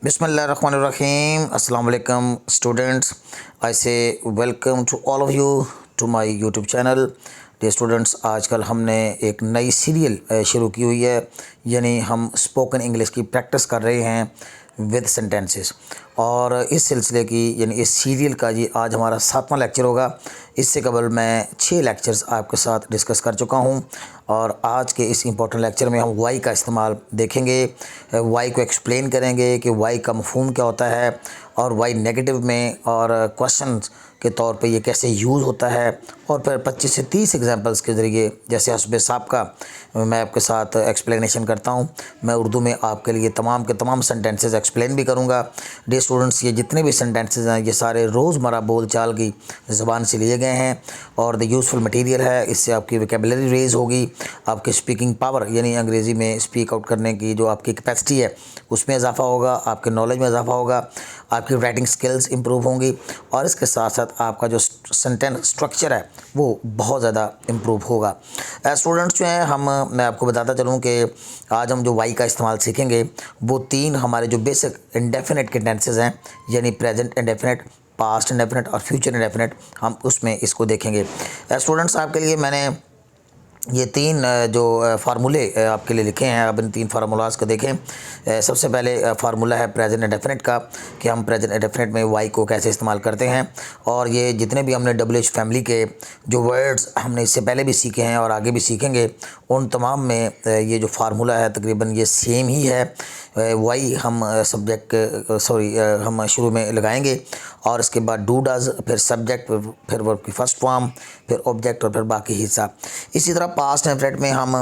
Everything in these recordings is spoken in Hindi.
Bismillahirrahmanirrahim. Assalamu alaikum students. I say welcome to all of you to my YouTube channel. Dear students, आजकल हमने एक नई सीरियल शुरू की हुई है, यानी हम स्पोकन इंग्लिश की प्रैक्टिस कर रहे हैं विद सेंटेंसेस। और इस सिलसिले की यानी इस सीरियल का जी आज हमारा 7वां लेक्चर होगा। इससे कबल मैं 6 लेक्चर्स आपके साथ डिस्कस कर चुका हूं और आज के इस इम्पोर्टेंट लेक्चर में हम वाई का इस्तेमाल देखेंगे, वाई को एक्सप्लेन करेंगे कि वाई का मफ़हूम क्या होता है और वाई नेगेटिव में और क्वेश्चन के तौर पे ये कैसे यूज़ होता है। और फिर 25 से 30 एग्जांपल्स के ज़रिए जैसे हस्बे साहब का मैं आपके साथ एक्सप्लेनेशन करता हूँ। मैं उर्दू में आपके लिए तमाम के तमाम सेंटेंसेस एक्सप्लेन भी करूँगा। डियर स्टूडेंट्स, ये जितने भी सेंटेंसेस हैं ये सारे रोज़मर्रा बोलचाल की ज़बान से लिए गए हैं और द यूज़फुल मटेरियल है। इससे आपकी वोकैबुलरी रेज़ होगी, आपकी स्पीकिंग पावर यानी अंग्रेज़ी में स्पीक आउट करने की जो आपकी कैपेसिटी है उसमें इजाफ़ा होगा, आपके नॉलेज में इजाफ़ा होगा, आपकी राइटिंग स्किल्स इंप्रूव होंगी और इसके साथ साथ आपका जो सेंटेंस स्ट्रक्चर है वो बहुत ज़्यादा इम्प्रूव होगा। स्टूडेंट्स जो हैं मैं आपको बताता चलूँ कि आज हम जो वाई का इस्तेमाल सीखेंगे वो 3 हमारे जो बेसिक इंडेफिनिट के टेंसेस हैं यानी प्रेजेंट इंडेफिनिट, पास्ट इंडेफिनिट और फ्यूचर इंडेफिनिट, हम उसमें इसको देखेंगे। स्टूडेंट्स आपके लिए मैंने ये 3 जो फार्मूले आपके लिए लिखे हैं, अब इन 3 फार्मूलाज को देखें। सबसे पहले फार्मूला है प्रेजेंट इंडेफिनिट का कि हम प्रेजेंट इंडेफिनिट में वाई को कैसे इस्तेमाल करते हैं। और ये जितने भी हमने WH फैमिली के जो वर्ड्स हमने इससे पहले भी सीखे हैं और आगे भी सीखेंगे उन तमाम में ये जो फार्मूला है तकरीबन ये सेम ही है। वाई हम हम शुरू में लगाएंगे और इसके बाद डू डज, फिर सब्जेक्ट, फिर वर्ब की फर्स्ट फॉर्म, फिर ऑब्जेक्ट और फिर बाकी हिस्सा। इसी तरह पास्ट इंडेफिनिट में हम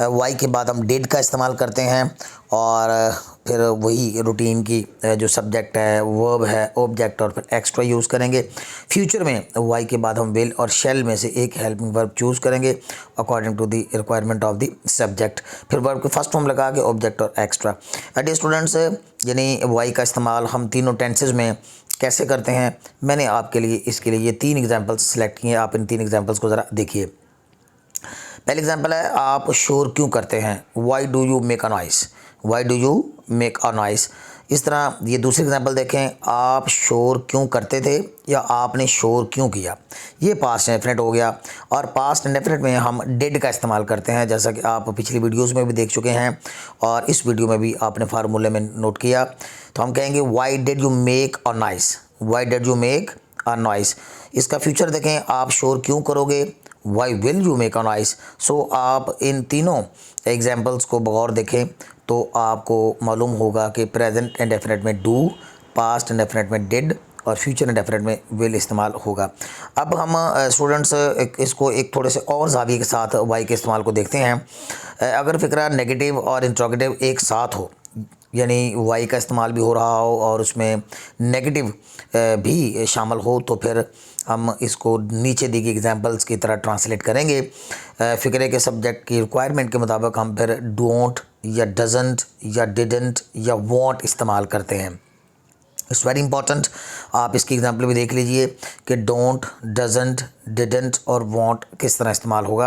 वाई के बाद हम डिड का इस्तेमाल करते हैं और फिर वही रूटीन की जो सब्जेक्ट है, वर्ब है, ऑब्जेक्ट और फिर एक्स्ट्रा यूज़ करेंगे। फ्यूचर में वाई के बाद हम विल और शैल में से एक हेल्पिंग वर्ब चूज़ करेंगे according to the requirement of the subject, फिर वर्ब के फर्स्ट फॉर्म लगा के ऑब्जेक्ट और एक्स्ट्रा। डियर स्टूडेंट्स, यानी वाई का इस्तेमाल हम तीनों टेंसेज में कैसे करते हैं, मैंने आपके लिए इसके लिए ये 3 एग्जाम्पल्स सेलेक्ट किए हैं। आप इन 3 एग्जाम्पल्स को ज़रा देखिए। पहले एग्जाम्पल है, आप शोर क्यों करते हैं, Y do you make a noise, Y do you make a noise. इस तरह ये दूसरी एग्जाम्पल देखें, आप शोर क्यों करते थे या आपने शोर क्यों किया। ये पास्ट इंडेफिनिट हो गया। और पास्ट इंडेफिनिट में हम डिड का इस्तेमाल करते हैं जैसा कि आप पिछली वीडियोस में भी देख चुके हैं और इस वीडियो में भी आपने फार्मूले में नोट किया। तो हम कहेंगे why did you make a noise, why did you make a noise. इसका फ्यूचर देखें, आप शोर क्यों करोगे, why will you make a noise. So आप इन तीनों एग्जाम्पल्स को बगौर देखें तो आपको मालूम होगा कि प्रेजेंट इंडेफिनिट में डू, पास्ट इंडेफिनिट में डिड और फ्यूचर इंडेफिनिट में विल इस्तेमाल होगा। अब हम स्टूडेंट्स इसको एक थोड़े से और ज़ाविये के साथ वाई के इस्तेमाल को देखते हैं। अगर फ़िक्रा नेगेटिव और इंट्रोगेटिव एक साथ हो यानी वाई का इस्तेमाल भी हो रहा हो और उसमें नेगेटिव भी शामिल हो तो फिर हम इसको नीचे दी गई एग्जांपल्स की तरह ट्रांसलेट करेंगे। फ़िक्रे के सब्जेक्ट की रिक्वायरमेंट के मुताबिक हम फिर डोंट या डजंट या डिडंट या वॉन्ट इस्तेमाल करते हैं। It's very important. आप इसकी एग्जांपल भी देख लीजिए कि डोंट, डजंट, डिडंट और वॉन्ट किस तरह इस्तेमाल होगा।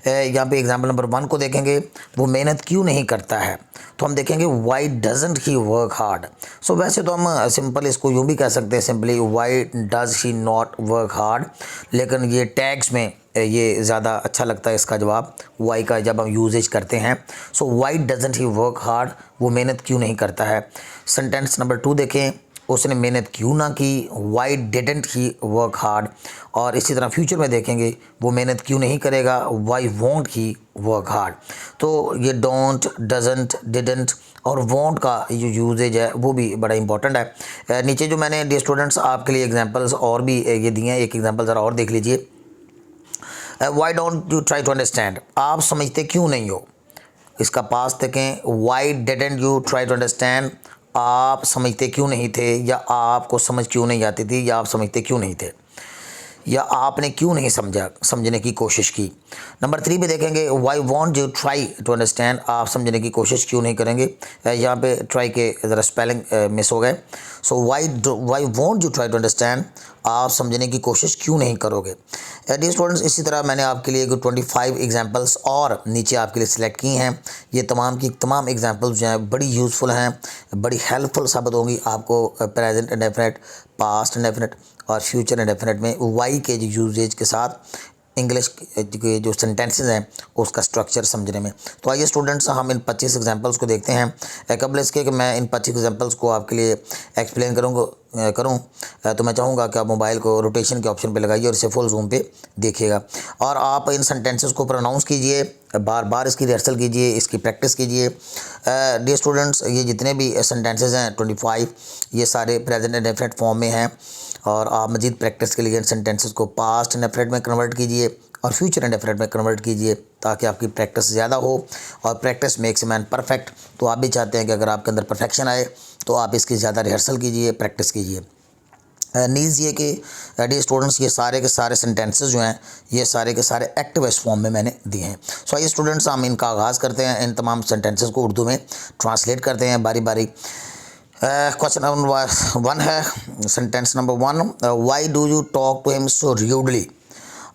यहाँ पे एग्जांपल नंबर 1 को देखेंगे, वो मेहनत क्यों नहीं करता है, तो हम देखेंगे why doesn't he work hard. So वैसे तो हम सिंपल इसको यूँ भी कह सकते हैं simply Y does he not work hard, लेकिन ये टैग्स में ये ज़्यादा अच्छा लगता है इसका जवाब वाई का जब हम यूजेज करते हैं। So why doesn't he work hard, वो मेहनत क्यों नहीं करता है। सेंटेंस नंबर 2 देखें, उसने मेहनत क्यों ना की, Y didn't he work hard. और इसी तरह फ्यूचर में देखेंगे वो मेहनत क्यों नहीं करेगा, Y want he work hard. तो ये डोंट, डजंट, डिडंट और वॉन्ट का जो यूजेज है वो भी बड़ा इंपॉर्टेंट है। नीचे जो मैंने डियर स्टूडेंट्स आपके लिए एग्जांपल्स और भी ये दिए हैं, एक एग्जांपल ज़रा और देख लीजिए। Why don't you try to understand, आप समझते क्यों नहीं हो। इसका पास्ट देखें, why didn't you try to understand, आप समझते क्यों नहीं थे या आपको समझ क्यों नहीं आती थी या आप समझते क्यों नहीं थे या आपने क्यों नहीं समझने की कोशिश की। नंबर 3 पे देखेंगे, why won't you try to understand, आप समझने की कोशिश क्यों नहीं करेंगे। यहाँ पे ट्राई के ज़रा स्पेलिंग मिस हो गए। So why won't you try to understand, आप समझने की कोशिश क्यों नहीं करोगे। डियर स्टूडेंट्स, इसी तरह मैंने आपके लिए 25 एग्जांपल्स और नीचे आपके लिए सिलेक्ट की हैं। ये तमाम की तमाम एग्जांपल्स जो हैं बड़ी यूज़फुल हैं, बड़ी हेल्पफुल साबित होंगी आपको प्रेजेंट इंडेफिनिट, पास्ट इंडेफिनिट और फ्यूचर इंडेफिनिट में वाई के जो यूजेज के साथ इंग्लिश के जो सेंटेंसेस हैं उसका स्ट्रक्चर समझने में। तो आइए स्टूडेंट्स, हम इन 25 एग्जांपल्स को देखते हैं। कबल इसके कि मैं इन 25 एग्जांपल्स को आपके लिए एक्सप्लेन करूँ तो मैं चाहूँगा कि आप मोबाइल को रोटेशन के ऑप्शन पे लगाइए और इसे फुल जूम पे देखिएगा और आप इन सेंटेंसेस को प्रोनाउंस कीजिए, बार बार इसकी रिहर्सल कीजिए, इसकी प्रैक्टिस कीजिए। डियर स्टूडेंट्स, ये जितने भी सेंटेंसेस हैं 25, ये सारे प्रेजेंट इंडेफिनिट फॉर्म में हैं और आप मज़ीद प्रैक्टिस के लिए इन सेंटेंसेस को पास्ट इंडेफिनिट में कन्वर्ट कीजिए और फ्यूचर इंडेफिनिट में कन्वर्ट कीजिए ताकि आपकी प्रैक्टिस ज़्यादा हो और प्रैक्टिस मेक्स मैन परफेक्ट। तो आप भी चाहते हैं कि अगर आपके अंदर परफेक्शन आए तो आप इसकी ज़्यादा रिहर्सल कीजिए, प्रैक्टिस कीजिए। नीज़ ये कि डियर स्टूडेंट्स, ये सारे के सारे सेंटेंसेस जो हैं ये सारे के सारे एक्टिव वॉइस फॉर्म में मैंने दिए हैं। सो आइए स्टूडेंट्स, हम इनका आगाज़ करते हैं, इन तमाम सेंटेंसेस को उर्दू में ट्रांसलेट करते हैं बारी बारी। क्वेश्चन नंबर 1 है, sentence number 1, why do you talk to him so rudely.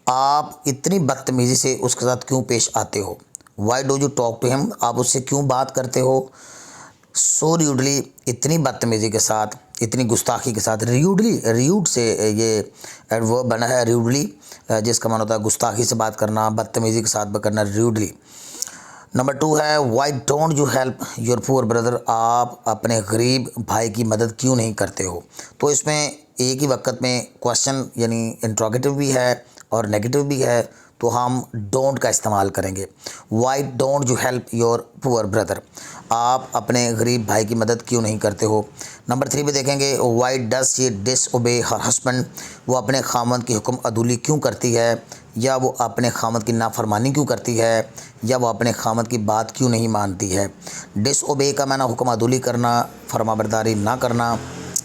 आप इतनी बदतमीज़ी से उसके साथ क्यों पेश आते हो। Why do you talk to him, आप उससे क्यों बात करते हो। सो र्यूडली, इतनी बदतमीज़ी के साथ, इतनी गुस्ताखी के साथ। र्यूडली, र्यूड से ये एडवर्ब बना है र्यूडली, जिसका माना होता है गुस्ताखी से बात करना, बदतमीज़ी के साथ बात करना, र्यूडली। नंबर 2 है, Y don't you help your poor brother. आप अपने गरीब भाई की मदद क्यों नहीं करते हो। तो इसमें एक ही वक्त में क्वेश्चन यानी इंट्रोगेटिव भी है और नेगेटिव भी है, तो हम डोंट का इस्तेमाल करेंगे। Y don't you help your poor brother, आप अपने गरीब भाई की मदद क्यों नहीं करते हो। नंबर 3 पे देखेंगे, Y does she disobey her husband. वो अपने खामद की हुक्म अदूली क्यों करती है, या वो अपने खामद की नाफरमानी क्यों करती है, या वो अपने खामद की बात क्यों नहीं मानती है। डिसओबे का माना हुक्म अदूली करना, फरमाबरदारी ना करना,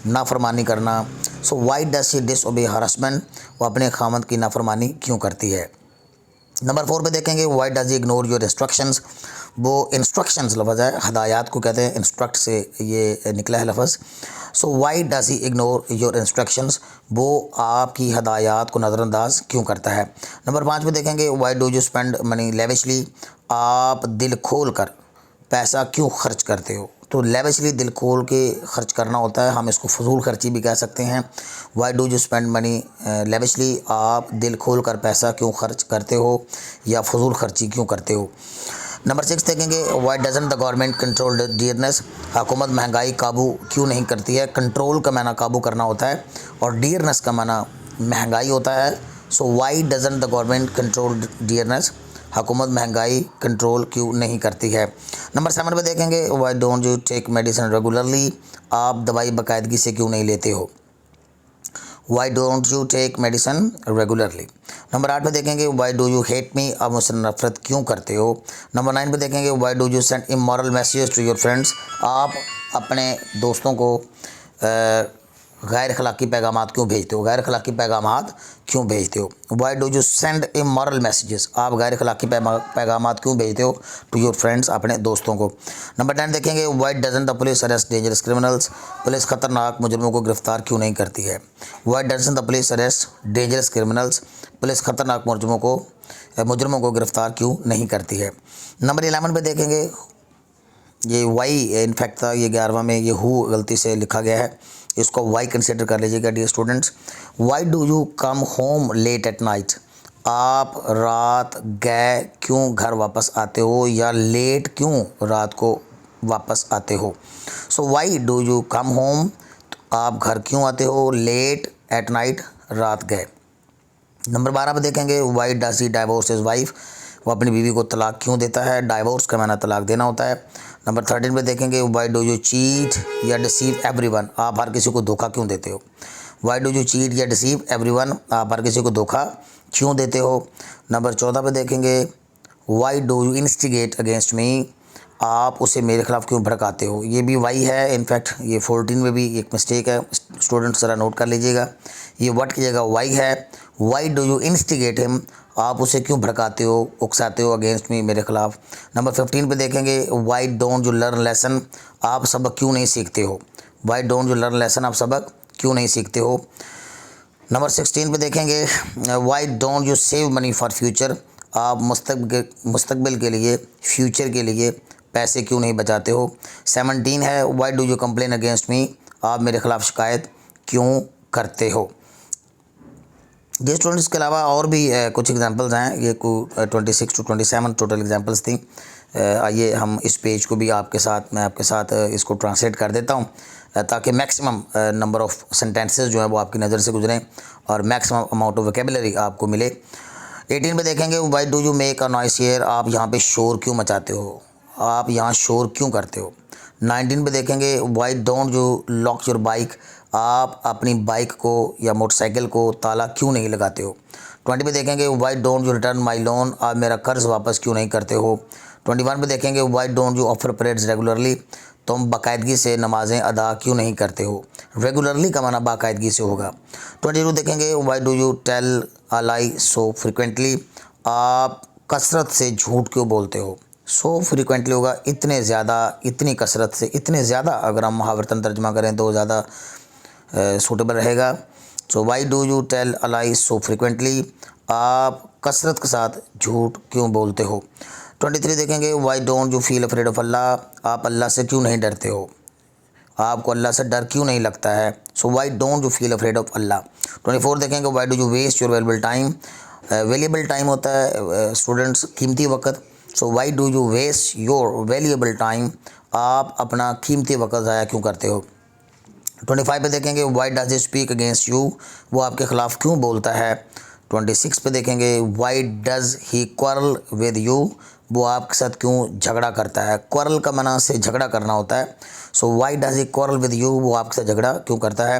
नाफरमानी करना। So why does she disobey her husband, वो अपने खामद की नाफरमानी क्यों करती है। नंबर 4 पे देखेंगे, Y does he ignore your instructions. वो इंस्ट्रक्शंस लफ्ज़ है, हदायत को कहते हैं, इंस्ट्रक्ट से ये निकला है लफ्ज़। So why does he ignore your instructions, वो आपकी हदायत को नज़रअंदाज क्यों करता है। नंबर 5 पे देखेंगे, why do you spend money lavishly. आप दिल खोल कर पैसा क्यों खर्च करते हो। तो लेविशली दिल खोल के खर्च करना होता है, हम इसको फजूल खर्ची भी कह सकते हैं। Y do you spend money lavishly, आप दिल खोल कर पैसा क्यों खर्च करते हो या फजूल खर्ची क्यों करते हो। नंबर 6 देखेंगे, why doesn't the government control the dearness. हुकूमत महंगाई काबू क्यों नहीं करती है। कंट्रोल का माना काबू करना होता है और डियरनेस का माना महंगाई होता है। So why doesn't the government control dearness, हुकूमत महंगाई कंट्रोल क्यों नहीं करती है। नंबर 7 पे देखेंगे, why don't you take medicine regularly. आप दवाई बाकायदगी से क्यों नहीं लेते हो। Why don't you take medicine regularly. Number 8 पे देखेंगे, why do you hate me. आप मुझसे नफरत क्यों करते हो। नंबर 9 पे देखेंगे, why do you send immoral messages to your friends. आप अपने दोस्तों को गैर अखलाकी पैगामात क्यों भेजते हो, गैर अखलाकी पैगामात क्यों भेजते हो। Why do you send immoral messages, आप गैर अखलाकी पैगामात क्यों भेजते हो टू योर फ्रेंड्स, अपने दोस्तों को। नंबर 10 देखेंगे, why doesn't the police arrest dangerous criminals. Police खतरनाक मुजरमों को गिरफ्तार क्यों नहीं करती है। Why doesn't the police arrest dangerous criminals, police खतरनाक मुजरमों को गिरफ्तार क्यों नहीं करती है। नंबर 11 पे देखेंगे, ये वाई इनफैक्ट था, ये 11वां में ये हु गलती से लिखा गया है, इसको वाई कंसिडर कर लीजिएगा dear students. Why do you come home late at night. आप रात गए क्यों घर वापस आते हो या लेट क्यों रात को वापस आते हो। So why do you come home, आप घर क्यों आते हो, लेट एट नाइट रात गए। नंबर 12 पे देखेंगे, Y does he divorce his wife. वो अपनी बीवी को तलाक क्यों देता है। डाइवोर्स का माना तलाक देना होता है। नंबर 13 पे देखेंगे, वाई डू यू चीट या डिसीव एवरीवन। आप हर किसी को धोखा क्यों देते हो। वाई डू यू चीट या डिसीव एवरीवन, आप हर किसी को धोखा क्यों देते हो। नंबर 14 पे देखेंगे, why do you instigate against me. आप उसे मेरे खिलाफ क्यों भड़काते हो। ये भी वाई है, इनफैक्ट ये 14 में भी एक मिस्टेक है, स्टूडेंट्स ज़रा नोट कर लीजिएगा, ये व्हाट की जगह वाई है। Y do you instigate him, आप उसे क्यों भड़काते हो, उकसाते हो अगेंस्ट मी, मेरे खिलाफ। नंबर 15 पे देखेंगे, why don't you learn lesson. आप सबक क्यों नहीं सीखते हो। Why don't you learn lesson, आप सबक क्यों नहीं सीखते हो। नंबर 16 पे देखेंगे, why don't you save money for future. आप मुस्तकबिल के लिए, फ्यूचर के लिए पैसे क्यों नहीं बचाते हो। 17 है, Y do you complain against me. आप मेरे खिलाफ शिकायत क्यों करते हो। ये स्टूडेंट्स के अलावा और भी कुछ एग्जांपल्स हैं, ये 26 to 27 टोटल एग्जांपल्स थी। आइए हम इस पेज को भी मैं आपके साथ इसको ट्रांसलेट कर देता हूँ, ताकि मैक्सिमम नंबर ऑफ़ सेंटेंसेस जो है वो आपकी नज़र से गुजरें और मैक्सिमम अमाउंट ऑफ वोकेबुलरी आपको मिले। 18 पे देखेंगे, why do you make a noise here. आप यहाँ पे शोर क्यों मचाते हो, आप यहाँ शोर क्यों करते हो। 19 पे देखेंगे, why don't you lock your bike. आप अपनी बाइक को या मोटरसाइकिल को ताला क्यों नहीं लगाते हो। 20 पे देखेंगे, why don't you return my loan. आप मेरा कर्ज वापस क्यों नहीं करते हो। 21 पे देखेंगे, why don't you offer prayers regularly. तुम बाकायदगी से नमाज़ें अदा क्यों नहीं करते हो। रेगुलरली का माना बाकायदगी से होगा। 22 देखेंगे, why do you tell a lie so frequently. आप कसरत से झूठ क्यों बोलते हो। सो फ्रिक्वेंटली होगा इतने ज़्यादा, इतनी कसरत से, इतने ज़्यादा। अगर हम मुहावरतन तर्जमा करें तो ज़्यादा सूटेबल रहेगा। So why do you tell a lie so frequently. आप कसरत के साथ झूठ क्यों बोलते हो। 23 देखेंगे, why don't you feel afraid of Allah. आप अल्लाह से क्यों नहीं डरते हो, आपको अल्लाह से डर क्यों नहीं लगता है। So why don't you feel afraid of Allah. 24 देखेंगे, why do you waste your valuable time. Valuable time होता है स्टूडेंट्स कीमती वक्त। So why do you waste your valuable time. आप अपना कीमती वक्त ज़ाया क्यों करते हो। 25 पे देखेंगे, Y does he speak against you. वो आपके ख़िलाफ़ क्यों बोलता है। 26 पे देखेंगे, why does he quarrel with you. वो आपके साथ क्यों झगड़ा करता है। क्वारल का माना से झगड़ा करना होता है। So why does he quarrel with you. वो आपके साथ झगड़ा क्यों करता है।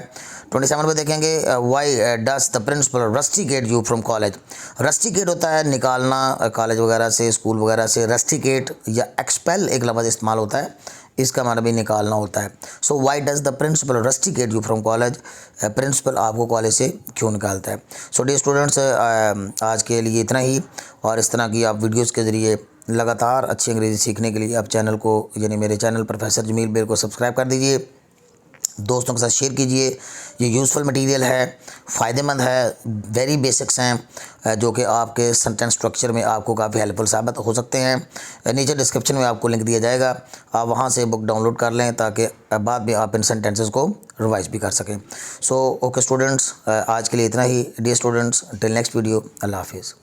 27 पे देखेंगे, why does the principal rusticate you from college. Rusticate होता है निकालना कॉलेज वगैरह से, स्कूल वगैरह से। रस्टिकेट या एक्सपेल एक लफ्ज़ इस्तेमाल होता है, इसका माना भी निकालना होता है। So why does the principal rusticate you from college. Principal आपको कॉलेज से क्यों निकालता है। सो डियर स्टूडेंट्स, आज के लिए इतना ही। और इस तरह की आप वीडियोज़ के ज़रिए लगातार अच्छी अंग्रेज़ी सीखने के लिए आप चैनल को, यानी मेरे चैनल प्रोफेसर जमील बेर को सब्सक्राइब कर दीजिए, दोस्तों के साथ शेयर कीजिए। ये यूज़फुल मटेरियल है, फ़ायदेमंद है, वेरी बेसिक्स हैं जो कि आपके सेंटेंस स्ट्रक्चर में आपको काफ़ी हेल्पफुल साबित हो सकते हैं। नीचे डिस्क्रिप्शन में आपको लिंक दिया जाएगा, आप वहाँ से बुक डाउनलोड कर लें ताकि बाद में आप इन सेंटेंसेस को रिवाइज भी कर सकें। सो ओके स्टूडेंट्स, आज के लिए इतना ही। Dear students, till next video, अल्लाह हाफिज़।